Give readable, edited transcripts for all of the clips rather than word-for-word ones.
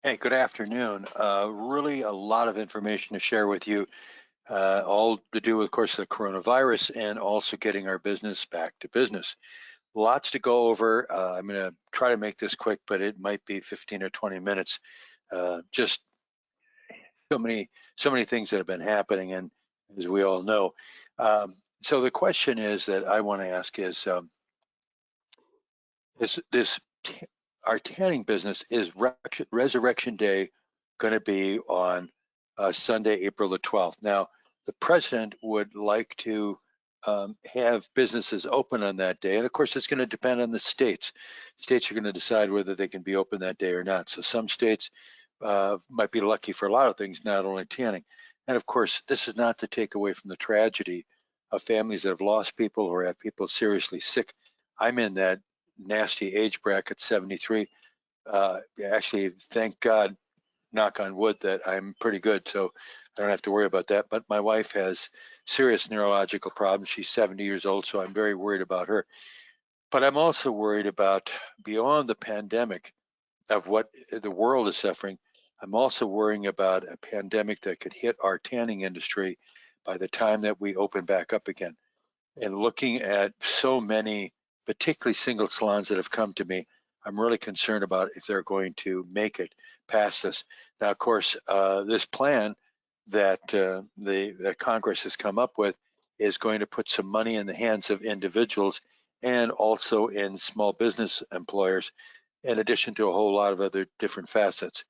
Hey, good afternoon. Really a lot of information to share with you, all to do with, of course, the coronavirus and also getting our business back to business. Lots to go over. I'm going to try to make this quick, but it might be 15 or 20 minutes. Just so many things that have been happening, and as we all know. So the question is that I want to ask is this our tanning business is Resurrection Day going to be on Sunday, April the 12th? Now, the president would like to have businesses open on that day, and of course, it's going to depend on the states. States are going to decide whether they can be open that day or not. So some states might be lucky for a lot of things, not only tanning. And of course, this is not to take away from the tragedy of families that have lost people or have people seriously sick. I'm in that nasty age bracket, 73. Actually, thank God, knock on wood, that I'm pretty good, so I don't have to worry about that. But my wife has serious neurological problems. She's 70 years old, so I'm very worried about her. But I'm also worried about, beyond the pandemic of what the world is suffering, I'm also worrying about a pandemic that could hit our tanning industry by the time that we open back up again. And looking at so many, particularly single salons that have come to me, I'm really concerned about if they're going to make it past this. Now, of course, this plan that Congress has come up with is going to put some money in the hands of individuals and also in small business employers, in addition to a whole lot of other different facets.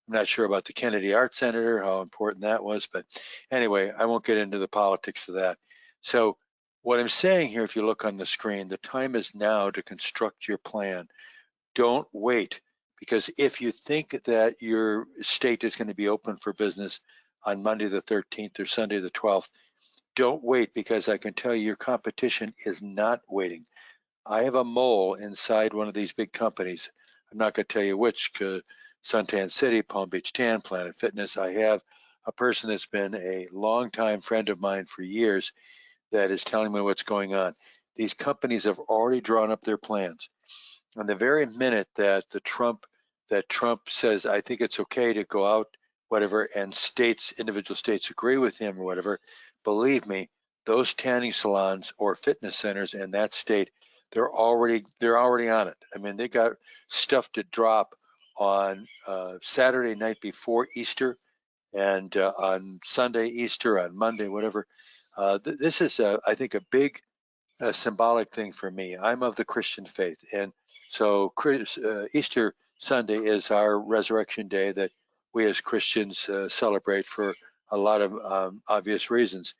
I'm not sure about the Kennedy Art Center, how important that was, but anyway, I won't get into the politics of that. So what I'm saying here, if you look on the screen, the time is now to construct your plan. Don't wait, because if you think that your state is going to be open for business on Monday the 13th or Sunday the 12th, don't wait, because I can tell you your competition is not waiting. I have a mole inside one of these big companies. I'm not going to tell you which, Suntan City, Palm Beach Tan, Planet Fitness. I have a person that's been a longtime friend of mine for years that is telling me what's going on. These companies have already drawn up their plans. And the very minute that Trump says, I think it's okay to go out, whatever, and individual states agree with him or whatever, believe me, those tanning salons or fitness centers in that state, they're already on it. I mean, they got stuff to drop on Saturday night before Easter, and on Sunday, Easter, on Monday, whatever. This is, I think, a big symbolic thing for me. I'm of the Christian faith, and so Easter Sunday is our resurrection day that we as Christians celebrate for a lot of obvious reasons.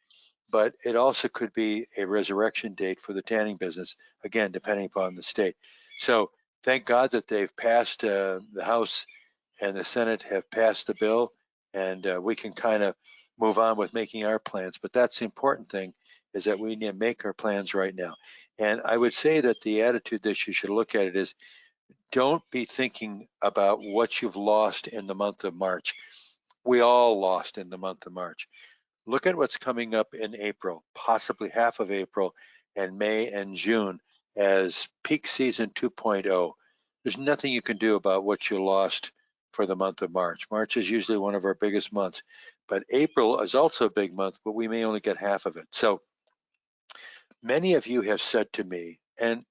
But it also could be a resurrection date for the tanning business, again, depending upon the state. So thank God that they've passed, the House and the Senate have passed the bill, and we can kind of move on with making our plans. But that's the important thing, is that we need to make our plans right now. And I would say that the attitude that you should look at it is, don't be thinking about what you've lost in the month of March. We all lost in the month of March. Look at what's coming up in April, possibly half of April, and May and June as peak season 2.0. There's nothing you can do about what you lost for the month of March. March is usually one of our biggest months, but April is also a big month, but we may only get half of it. So many of you have said to me, and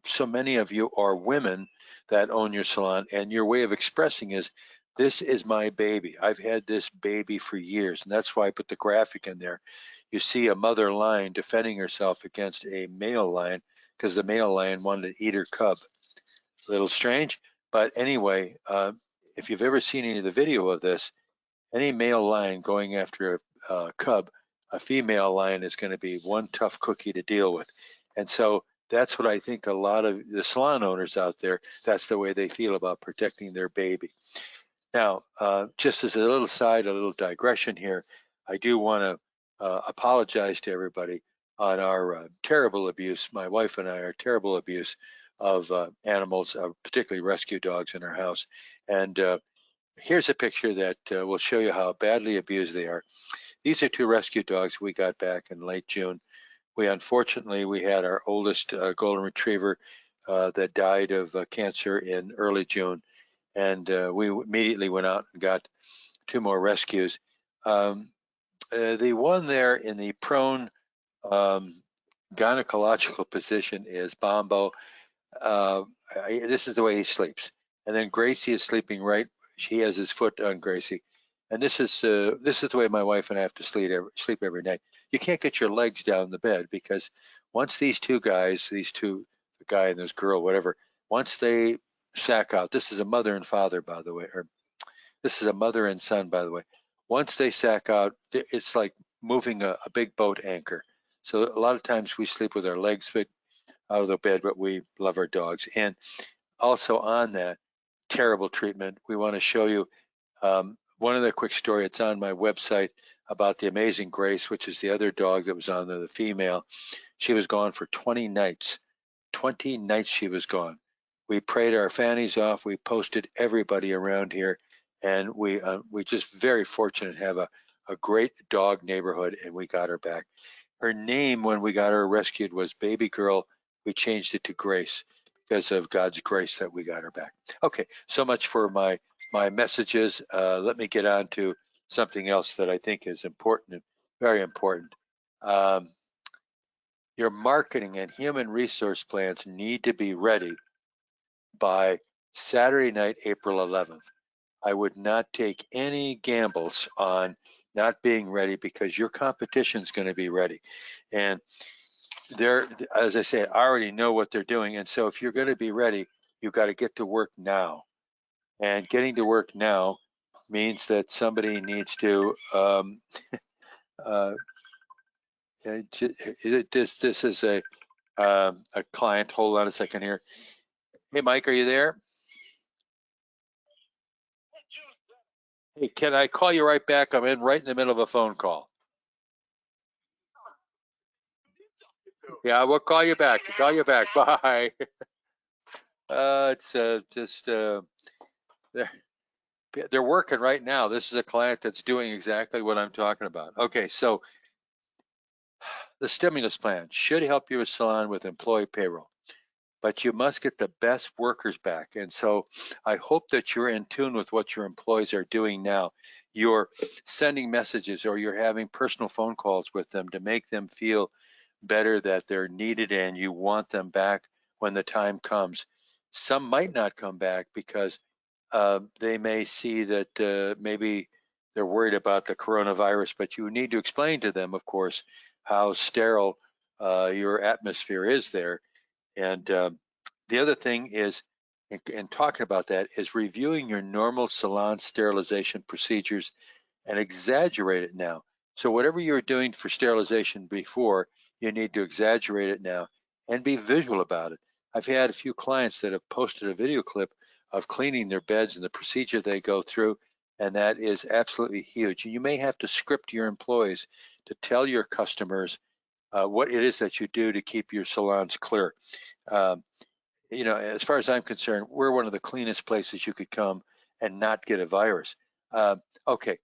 so many of you are women that own your salon, and your way of expressing is, this is my baby. I've had this baby for years, and that's why I put the graphic in there. You see a mother lion defending herself against a male lion because the male lion wanted to eat her cub. A little strange, but anyway, if you've ever seen any of the video of this, any male lion going after a cub, a female lion is going to be one tough cookie to deal with. And so that's what I think a lot of the salon owners out there, that's the way they feel about protecting their baby. Now, just as a little side, a little digression here, I do want to apologize to everybody on our terrible abuse. My wife and I are terrible abuse of animals, particularly rescue dogs in our house. And here's a picture that will show you how badly abused they are. These are two rescue dogs we got back in late June. We had our oldest golden retriever that died of cancer in early June. and we immediately went out and got 2 more rescues. The one there in the prone gynecological position is Bombo. This is the way he sleeps. And then Gracie is sleeping right. He has his foot on Gracie. And this is the way my wife and I have to sleep every night. You can't get your legs down the bed because once these two guys, the guy and this girl, whatever, once they sack out, this is a mother and father, by the way, or this is a mother and son, by the way. Once they sack out, it's like moving a big boat anchor. So a lot of times we sleep with our legs out of the bed, but we love our dogs. And also on that terrible treatment, we want to show you one other quick story. It's on my website about the Amazing Grace, which is the other dog that was on there, the female. She was gone for 20 nights. 20 nights she was gone. We prayed our fannies off. We posted everybody around here, and we just very fortunate to have a great dog neighborhood, and we got her back. Her name when we got her rescued was Baby Girl. We changed it to Grace because of God's grace that we got her back. Okay, so much for my messages. Let me get on to something else that I think is important, very important. Your marketing and human resource plans need to be ready by Saturday night, April 11th. I would not take any gambles on not being ready because your competition is going to be ready. And they're, as I say, I already know what they're doing. And so if you're going to be ready, you've got to get to work now. And getting to work now means that somebody needs to, this is a client. Hold on a second here. Hey, Mike, are you there? Hey, can I call you right back? I'm right in the middle of a phone call. Yeah, we'll call you back. Call you back. Bye. It's just they're working right now. This is a client that's doing exactly what I'm talking about. Okay, so the stimulus plan should help your salon with employee payroll, but you must get the best workers back. And so I hope that you're in tune with what your employees are doing now. You're sending messages or you're having personal phone calls with them to make them feel better that they're needed and you want them back when the time comes. Some might not come back because they may see that maybe they're worried about the coronavirus, but you need to explain to them, of course, how sterile your atmosphere is there. And the other thing is, in talking about that, is reviewing your normal salon sterilization procedures and exaggerate it now. So whatever you were doing for sterilization before, you need to exaggerate it now and be visual about it. I've had a few clients that have posted a video clip of cleaning their beds and the procedure they go through, and that is absolutely huge. You may have to script your employees to tell your customers what it is that you do to keep your salons clear. You know, as far as I'm concerned, we're one of the cleanest places you could come and not get a virus. Okay,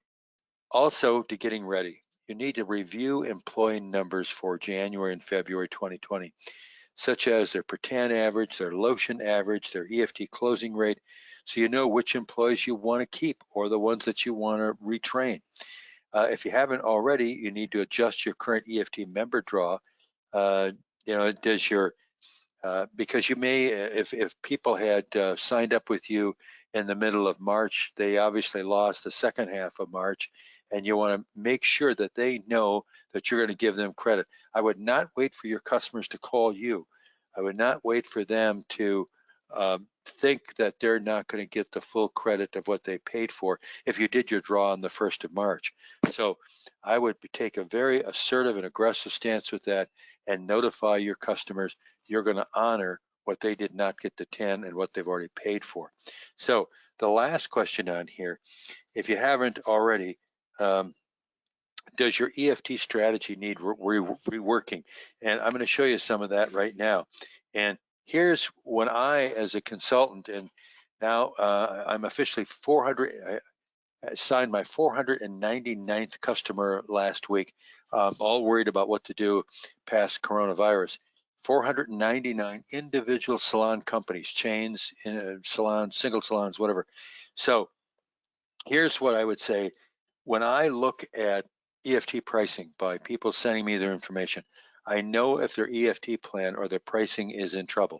also to getting ready, you need to review employee numbers for January and February 2020, such as their per tan average, their lotion average, their EFT closing rate, so you know which employees you want to keep or the ones that you want to retrain. If you haven't already, you need to adjust your current EFT member draw. You know, does your because you may, if people had signed up with you in the middle of March, they obviously lost the second half of March, and you want to make sure that they know that you're going to give them credit. I would not wait for your customers to call you. I would not wait for them to think that they're not going to get the full credit of what they paid for if you did your draw on the 1st of March. So I would take a very assertive and aggressive stance with that and notify your customers you're going to honor what they did not get the 10 and what they've already paid for. So the last question on here, if you haven't already, does your EFT strategy need reworking? And I'm going to show you some of that right now. And here's when I, as a consultant, and now I'm officially I signed my 499th customer last week, all worried about what to do past coronavirus. 499 individual salon companies, chains, salons, single salons, whatever. So here's what I would say. When I look at EFT pricing by people sending me their information, I know if their EFT plan or their pricing is in trouble.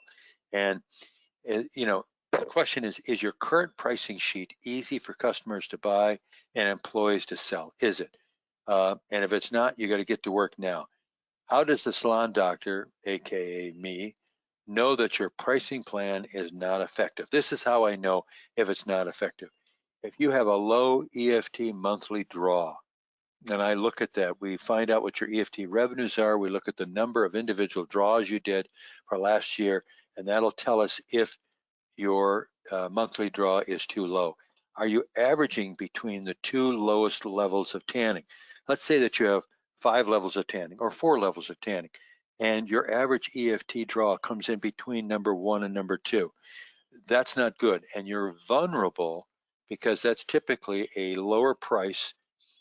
And the question is your current pricing sheet easy for customers to buy and employees to sell? Is it? And if it's not, you got to get to work now. How does the salon doctor, aka me, know that your pricing plan is not effective? This is how I know if it's not effective. If you have a low EFT monthly draw, and I look at that, we find out what your EFT revenues are, we look at the number of individual draws you did for last year, and that'll tell us if your monthly draw is too low. Are you averaging between the two lowest levels of tanning? Let's say that you have 5 levels of tanning or 4 levels of tanning, and your average EFT draw comes in between number 1 and number 2. That's not good, and you're vulnerable because that's typically a lower price.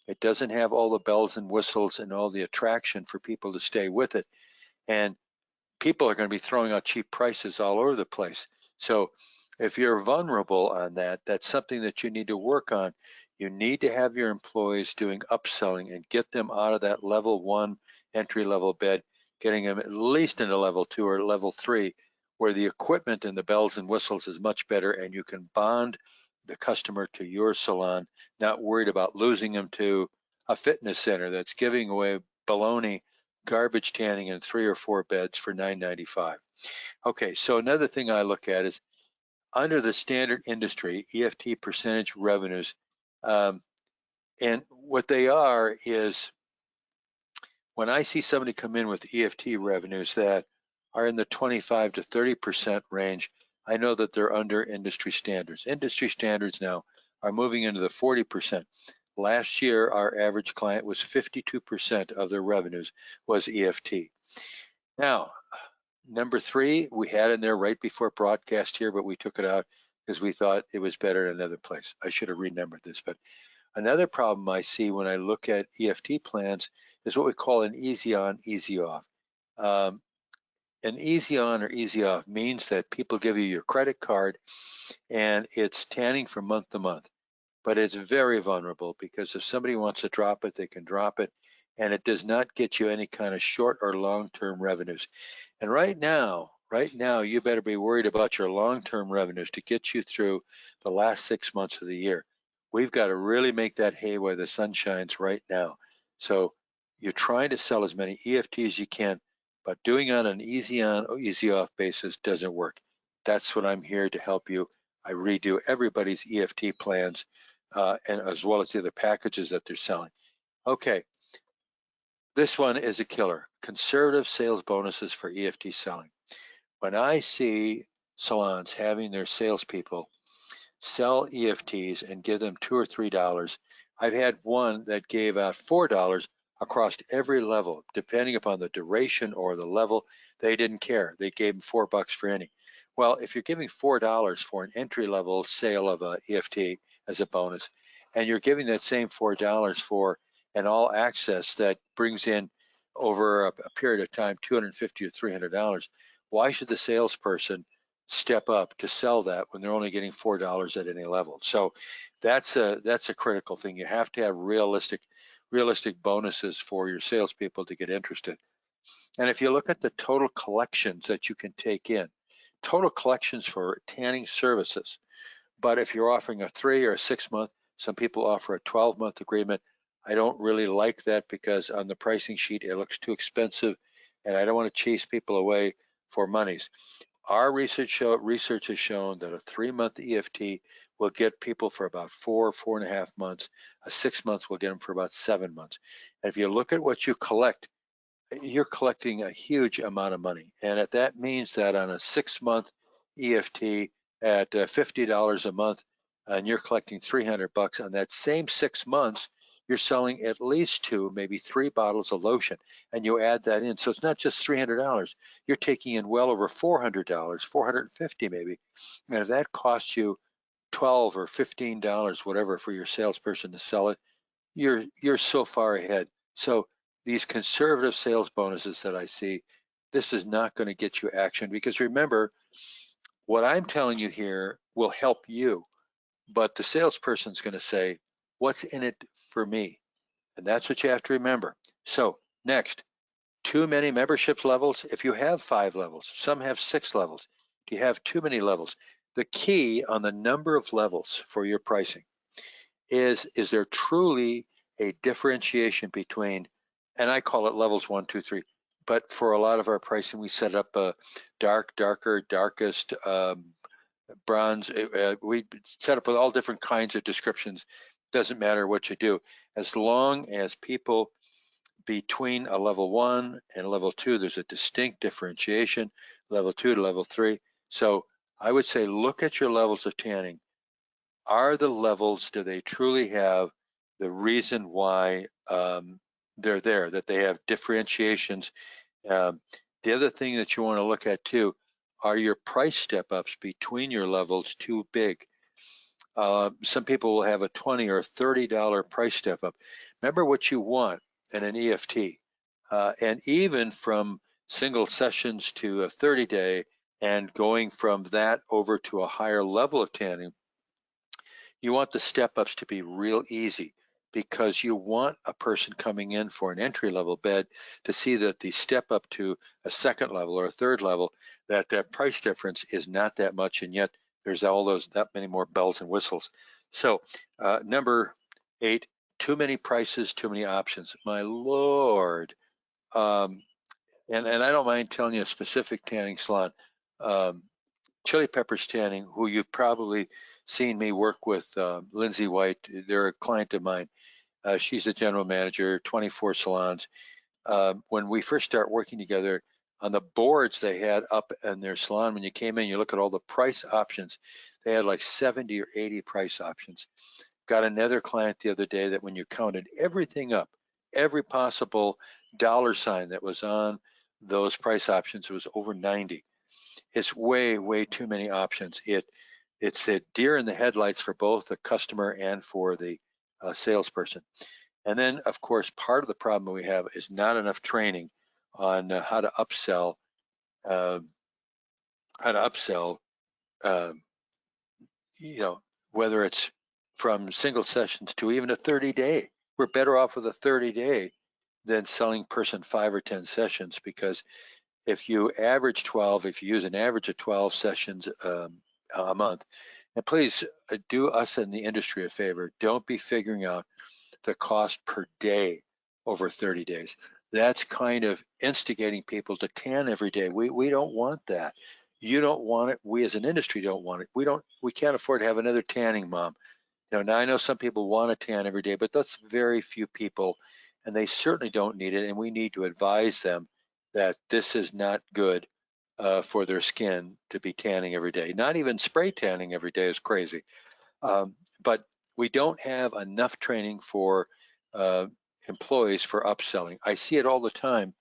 It doesn't have all the bells and whistles and all the attraction for people to stay with it. And people are going to be throwing out cheap prices all over the place. So if you're vulnerable on that, that's something that you need to work on. You need to have your employees doing upselling and get them out of that level 1 entry level bed, getting them at least into level 2 or level 3, where the equipment and the bells and whistles is much better and you can bond the customer to your salon, not worried about losing them to a fitness center that's giving away baloney garbage tanning in 3 or 4 beds for $9.95. Okay, so another thing I look at is under the standard industry, EFT percentage revenues, and what they are is when I see somebody come in with EFT revenues that are in the 25 to 30% range, I know that they're under industry standards. Industry standards now are moving into the 40%. Last year, our average client was 52% of their revenues was EFT. Now, number 3, we had in there right before broadcast here, but we took it out because we thought it was better in another place. I should have renumbered this, but another problem I see when I look at EFT plans is what we call an easy on, easy off. An easy on or easy off means that people give you your credit card and it's tanning from month to month, but it's very vulnerable because if somebody wants to drop it, they can drop it, and it does not get you any kind of short or long-term revenues. And right now, you better be worried about your long-term revenues to get you through the last 6 months of the year. We've got to really make that hay while the sun shines right now. So you're trying to sell as many EFT as you can, but doing on an easy on or easy off basis doesn't work. That's what I'm here to help you. I redo everybody's EFT plans and as well as the other packages that they're selling. Okay, this one is a killer. Conservative sales bonuses for EFT selling. When I see salons having their salespeople sell EFTs and give them $2 or $3, I've had one that gave out $4 across every level, depending upon the duration or the level. They didn't care. They gave them $4 for any. Well, if you're giving $4 for an entry-level sale of a EFT as a bonus, and you're giving that same $4 for an all-access that brings in over a period of time $250 or $300, why should the salesperson step up to sell that when they're only getting $4 at any level? So that's a critical thing. You have to have realistic bonuses for your salespeople to get interested. And if you look at the total collections that you can take in, total collections for tanning services, but if you're offering a 3 or a 6 month, some people offer a 12-month agreement. I don't really like that because on the pricing sheet it looks too expensive, and I don't want to chase people away for monies. Our research has shown that a 3-month EFT will get people for about 4.5 months. A 6 months will get them for about 7 months. And if you look at what you collect, you're collecting a huge amount of money. And that means that on a 6-month EFT at $50 a month, and you're collecting $300 on that same 6 months, you're selling at least 2, maybe 3 bottles of lotion, and you add that in. So it's not just $300. You're taking in well over $400, $450 maybe. And if that costs you $12 or $15, whatever, for your salesperson to sell it, you're so far ahead. So these conservative sales bonuses that I see, this is not going to get you action, because remember, what I'm telling you here will help you, but the salesperson's going to say, what's in it for me? And that's what you have to remember. So next, too many membership levels. If you have 5 levels, some have 6 levels. Do you have too many levels? The key on the number of levels for your pricing is there truly a differentiation between, and I call it levels 1, 2, 3, but for a lot of our pricing, we set up a dark, darker, darkest, bronze. We set up with all different kinds of descriptions. Doesn't matter what you do, as long as people between a level 1 and a level 2, there's a distinct differentiation, level 2 to level 3. So I would say look at your levels of tanning. Are the levels, do they truly have the reason why they're there, that they have differentiations? The other thing that you want to look at too, are your price step-ups between your levels too big? Some people will have a $20 or $30 price step-up. Remember what you want in an EFT. And even from single sessions to a 30-day and going from that over to a higher level of tanning, you want the step-ups to be real easy, because you want a person coming in for an entry-level bed to see that the step up to a second level or a third level, that price difference is not that much, and yet there's all those, that many more bells and whistles. So number 8, too many prices, too many options. My Lord. And I don't mind telling you a specific tanning salon. Chili Peppers Tanning, who you've probably seen me work with, Lindsay White. They're a client of mine. She's a general manager, 24 salons. When we first start working together, on the boards they had up in their salon, when you came in, you look at all the price options. They had like 70 or 80 price options. Got another client the other day that when you counted everything up, every possible dollar sign that was on those price options, it was over 90. It's way, way too many options. It's a deer in the headlights for both the customer and for the salesperson. And then, of course, part of the problem we have is not enough training on how to upsell, you know, whether it's from single sessions to even a 30-day. We're better off with a 30-day than selling person 5 or 10 sessions, because if you average 12, if you use an average of 12 sessions a month, and please do us in the industry a favor, don't be figuring out the cost per day over 30 days. That's kind of instigating people to tan every day. We don't want that. You don't want it. We as an industry don't want it. We can't afford to have another tanning mom. Now I know some people want to tan every day, but that's very few people, and they certainly don't need it. And we need to advise them that this is not good for their skin to be tanning every day. Not even spray tanning every day is crazy. But we don't have enough training for employees for upselling. I see it all the time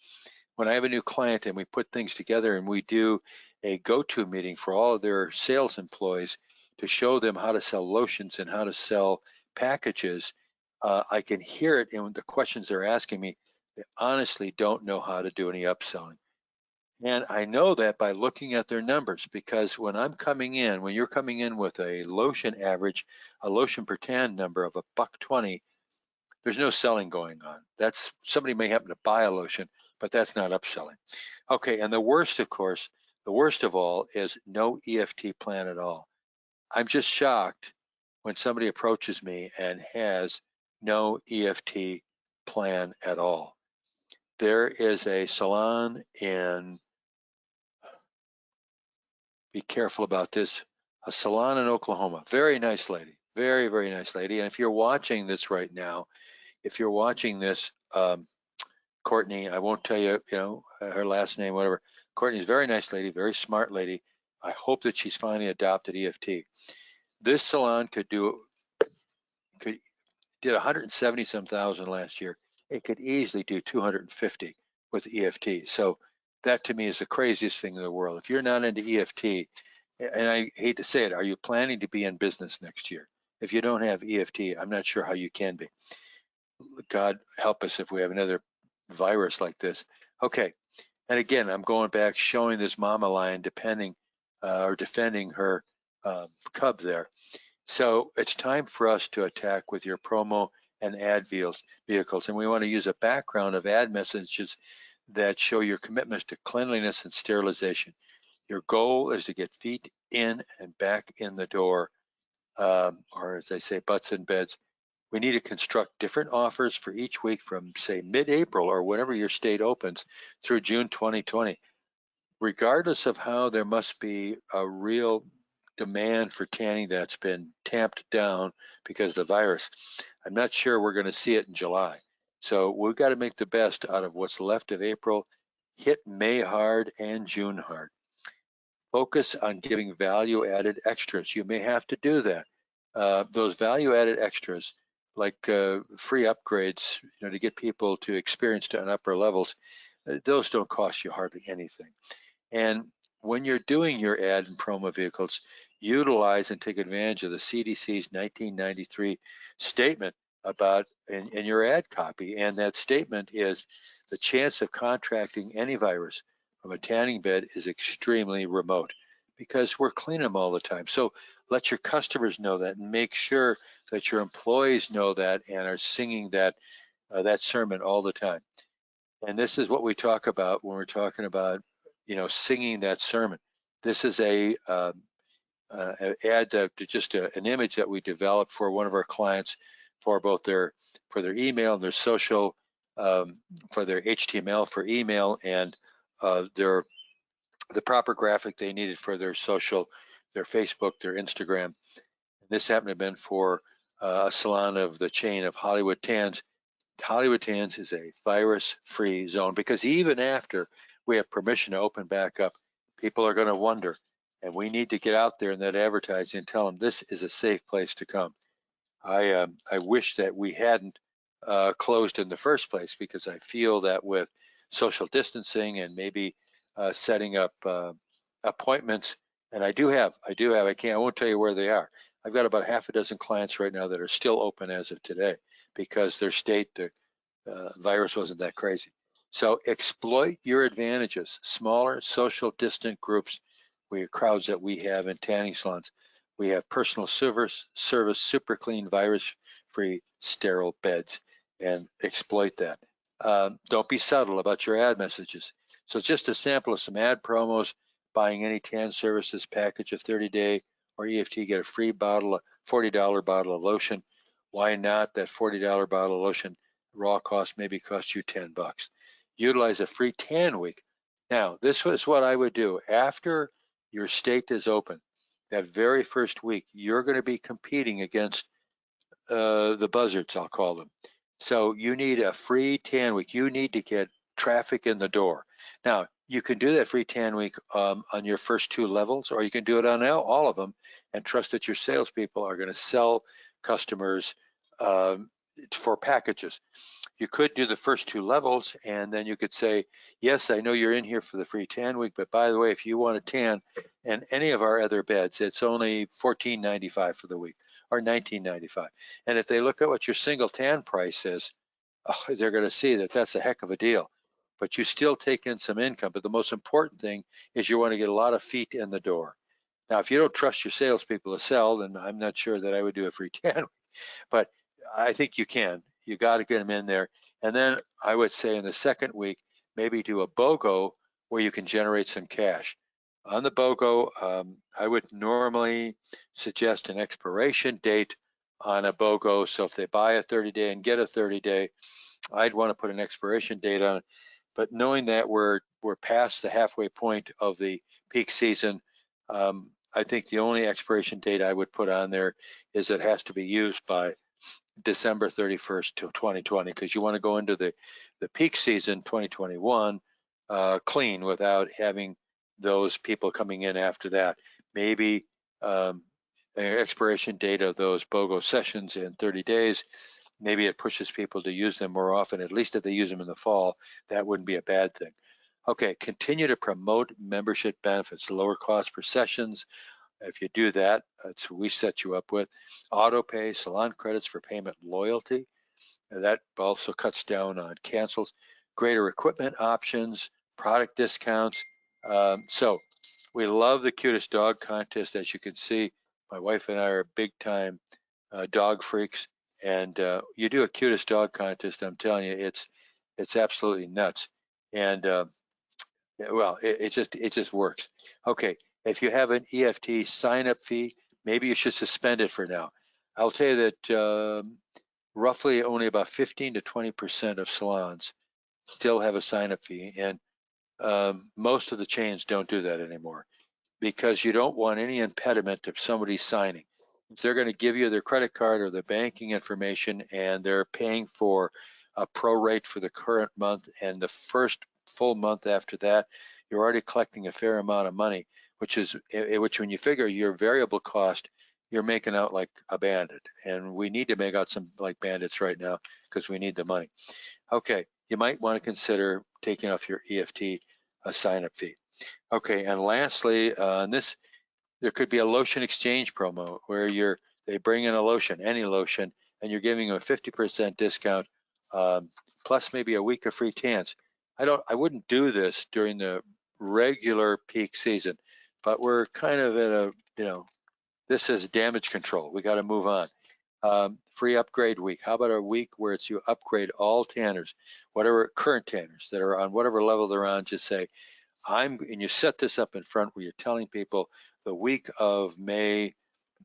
when I have a new client and we put things together and we do a go-to meeting for all of their sales employees to show them how to sell lotions and how to sell packages. I can hear it in the questions they're asking me. They honestly don't know how to do any upselling. And I know that by looking at their numbers, because when you're coming in with a lotion average, a lotion per tan number of $1.20, there's no selling going on. That's, somebody may happen to buy a lotion, but that's not upselling. Okay, and the worst, of course, the worst of all is no EFT plan at all. I'm just shocked when somebody approaches me and has no EFT plan at all. There is a salon in, be careful about this, a salon in Oklahoma. Very nice lady, very, very nice lady. And if you're watching this right now, if you're watching this, Courtney, I won't tell you, her last name, whatever. Courtney's a very nice lady, very smart lady. I hope that she's finally adopted EFT. This salon did 170 some thousand last year. It could easily do 250 with EFT. So that to me is the craziest thing in the world. If you're not into EFT, and I hate to say it, are you planning to be in business next year? If you don't have EFT, I'm not sure how you can be. God help us if we have another virus like this. Okay, And again, I'm going back showing this mama lion defending her cub there. So it's time for us to attack with your promo and ad vehicles. And we want to use a background of ad messages that show your commitments to cleanliness and sterilization. Your goal is to get feet in and back in the door, or as I say, butts in beds. We need to construct different offers for each week from, say, mid-April or whenever your state opens through June 2020. Regardless of how there must be a real demand for tanning that's been tamped down because of the virus, I'm not sure we're going to see it in July. So we've got to make the best out of what's left of April, hit May hard and June hard. Focus on giving value-added extras. You may have to do that. Those value-added extras, like free upgrades, to get people to experience to on upper levels, those don't cost you hardly anything. And when you're doing your ad and promo vehicles, utilize and take advantage of the CDC's 1993 statement about in your ad copy. And that statement is the chance of contracting any virus from a tanning bed is extremely remote because we're cleaning them all the time. So let your customers know that and make sure that your employees know that and are singing that sermon all the time. And this is what we talk about when we're talking about, singing that sermon. This is an image that we developed for one of our clients for both their email and their social, for their HTML for email and the proper graphic they needed for their social, their Facebook, their Instagram. And this happened to have been for a salon of the chain of Hollywood Tans. Hollywood Tans is a virus-free zone because even after we have permission to open back up, people are going to wonder, and we need to get out there in that advertising and tell them this is a safe place to come. I wish that we hadn't closed in the first place because I feel that with social distancing and maybe setting up appointments, and I won't tell you where they are. I've got about half a dozen clients right now that are still open as of today because their state, the virus wasn't that crazy. So exploit your advantages. Smaller, social, distant groups, crowds that we have in tanning salons. We have personal service, super clean, virus-free, sterile beds, and exploit that. Don't be subtle about your ad messages. So just a sample of some ad promos: buying any tan services package of 30-day or EFT, get a free bottle, a $40 bottle of lotion. Why not? That $40 bottle of lotion raw cost maybe cost you $10. Utilize a free tan week. Now, this was what I would do. After your state is open, that very first week, you're going to be competing against the buzzards, I'll call them. So you need a free tan week. You need to get traffic in the door. Now, you can do that free tan week on your first 2 levels, or you can do it on all of them and trust that your salespeople are going to sell customers for packages. You could do the first 2 levels, and then you could say, yes, I know you're in here for the free tan week, but by the way, if you want to tan in any of our other beds, it's only $14.95 for the week or $19.95. And if they look at what your single tan price is, they're going to see that that's a heck of a deal. But you still take in some income. But the most important thing is you want to get a lot of feet in the door. Now, if you don't trust your salespeople to sell, then I'm not sure that I would do a free tan week. But I think you can. You got to get them in there. And then I would say in the second week, maybe do a BOGO where you can generate some cash. On the BOGO, I would normally suggest an expiration date on a BOGO. So if they buy a 30-day and get a 30-day, I'd want to put an expiration date on it. But knowing that we're past the halfway point of the peak season, I think the only expiration date I would put on there is it has to be used by December 31st to 2020, because you want to go into the peak season 2021 clean without having those people coming in after that. Maybe an expiration date of those BOGO sessions in 30 days. Maybe it pushes people to use them more often. At least if they use them in the fall, that wouldn't be a bad thing. Okay, continue to promote membership benefits, lower cost per sessions. If you do that, that's what we set you up with. Auto pay, salon credits for payment loyalty. That also cuts down on cancels. Greater equipment options, product discounts. So we love the cutest dog contest. As you can see, my wife and I are big time dog freaks, and you do a cutest dog contest, I'm telling you, it's absolutely nuts. And well, it just works. Okay, if you have an EFT sign up fee, maybe you should suspend it for now. I'll tell you that roughly only about 15 to 20% of salons still have a sign up fee, and most of the chains don't do that anymore, because you don't want any impediment to somebody signing. If they're going to give you their credit card or their banking information and they're paying for a pro rate for the current month, and the first full month after that, you're already collecting a fair amount of money, which when you figure your variable cost, you're making out like a bandit. And we need to make out some like bandits right now because we need the money. Okay, you might want to consider taking off your EFT sign up fee. Okay, and lastly, there could be a lotion exchange promo where they bring in a lotion, any lotion, and you're giving them a 50% discount, plus maybe a week of free tans. I wouldn't do this during the regular peak season, but we're kind of at this is damage control. We got to move on. Free upgrade week. How about a week where it's you upgrade all tanners, whatever current tanners that are on whatever level they're on, just say, and you set this up in front where you're telling people the week of May,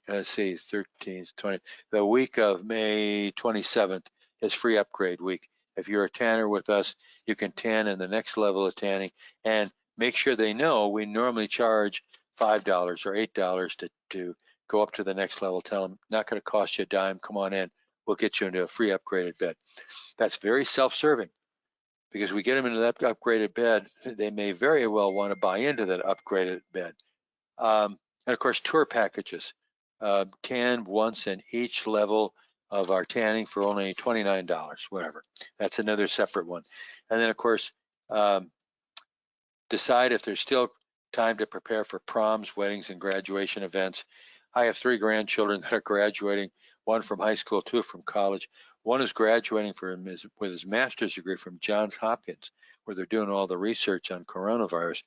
let's see, 13th, 20th, the week of May 27th is free upgrade week. If you're a tanner with us, you can tan in the next level of tanning, and make sure they know we normally charge $5 or $8 to go up to the next level. Tell them, not going to cost you a dime, come on in, we'll get you into a free upgraded bed. That's very self-serving, because we get them into that upgraded bed, they may very well want to buy into that upgraded bed. And of course, tour packages. Tan once in each level of our tanning for only $29, whatever. That's another separate one. And then of course, decide if there's still time to prepare for proms, weddings, and graduation events. I have 3 grandchildren that are graduating, 1 from high school, 2 from college. 1 is graduating with his master's degree from Johns Hopkins, where they're doing all the research on coronavirus.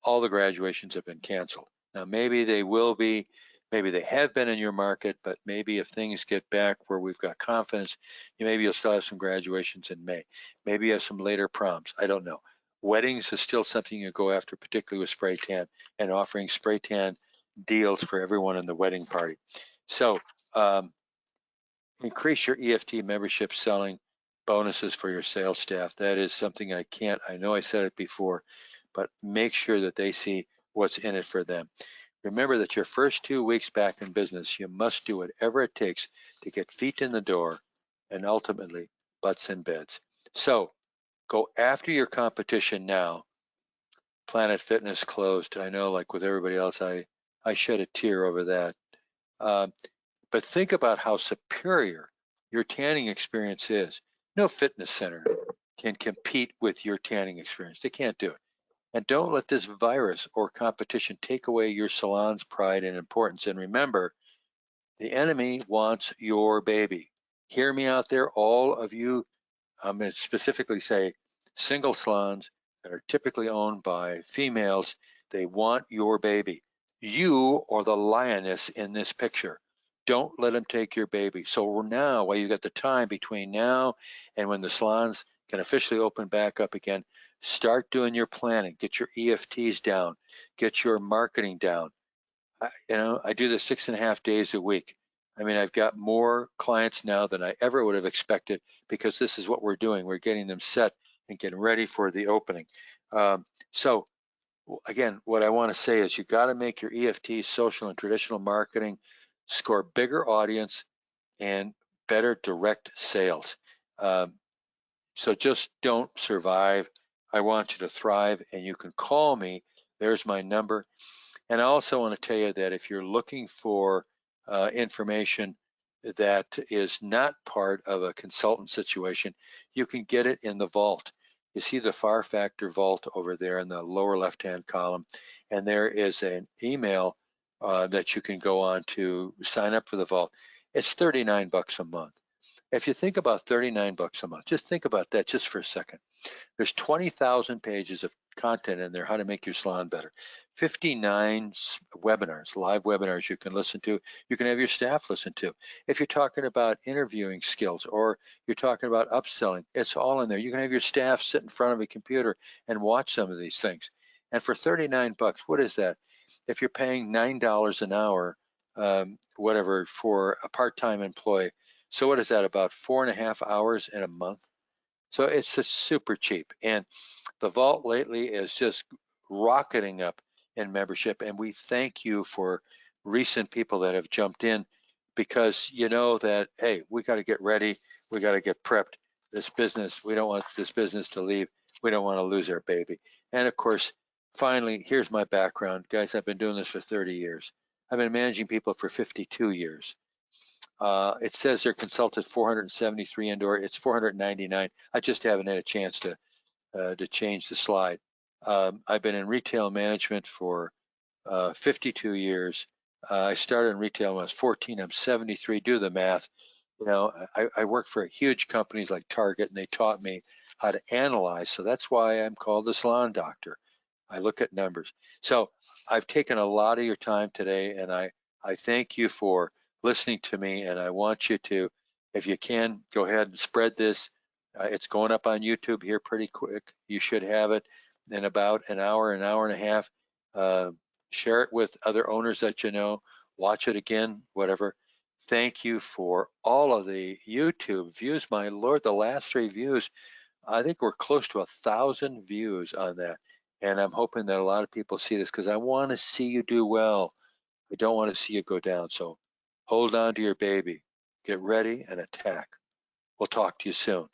All the graduations have been canceled. Now, maybe they will be, maybe they have been in your market, but maybe if things get back where we've got confidence, maybe you'll still have some graduations in May. Maybe you have some later proms. I don't know. Weddings is still something you go after, particularly with spray tan, and offering spray tan deals for everyone in the wedding party. So increase your EFT membership selling bonuses for your sales staff. That is something I know I said it before, but make sure that they see what's in it for them. Remember that your first 2 weeks back in business, you must do whatever it takes to get feet in the door and ultimately butts in beds. So go after your competition now. Planet Fitness closed. I know, like with everybody else, I shed a tear over that. But think about how superior your tanning experience is. No fitness center can compete with your tanning experience. They can't do it. And don't let this virus or competition take away your salon's pride and importance. And remember, the enemy wants your baby. Hear me out there, all of you. I'm going to specifically say single salons that are typically owned by females. They want your baby. You are the lioness in this picture. Don't let them take your baby. So now, while you got the time between now and when the salons can officially open back up again, start doing your planning. Get your EFTs down. Get your marketing down. I do this 6.5 days a week. I mean, I've got more clients now than I ever would have expected, because this is what we're doing. We're getting them set and getting ready for the opening. So again, what I want to say is you got to make your EFT, social and traditional marketing score bigger audience and better direct sales. So just don't survive. I want you to thrive, and you can call me. There's my number. And I also want to tell you that if you're looking for information that is not part of a consultant situation, you can get it in the vault. You see the FAR Factor vault over there in the lower left-hand column, and there is an email that you can go on to sign up for the vault. It's $39 a month. If you think about $39 a month, just think about that just for a second. There's 20,000 pages of content in there, how to make your salon better. 59 webinars, live webinars you can listen to. You can have your staff listen to. If you're talking about interviewing skills or you're talking about upselling, it's all in there. You can have your staff sit in front of a computer and watch some of these things. And for 39 bucks, what is that? If you're paying $9 an hour, whatever, for a part-time employee, so what is that, about 4.5 hours in a month? So it's just super cheap. And the vault lately is just rocketing up in membership. And we thank you for recent people that have jumped in, because you know that, hey, we got to get ready. We got to get prepped. This business, we don't want this business to leave. We don't want to lose our baby. And of course, finally, here's my background. Guys, I've been doing this for 30 years. I've been managing people for 52 years. It says they're consulted 473 indoor. It's 499. I just haven't had a chance to change the slide. I've been in retail management for 52 years. I started in retail when I was 14. I'm 73. Do the math. You know, I worked for huge companies like Target, and they taught me how to analyze. So that's why I'm called the salon doctor. I look at numbers. So I've taken a lot of your time today, and I thank you for listening to me. And I want you to, if you can, go ahead and spread this. It's going up on YouTube here pretty quick. You should have it in about an hour and a half. Share it with other owners that you know. Watch it again, whatever. Thank you for all of the YouTube views. My Lord, the last 3 views, I think we're close to 1,000 views on that. And I'm hoping that a lot of people see this, because I want to see you do well. I don't want to see you go down. So hold on to your baby. Get ready and attack. We'll talk to you soon.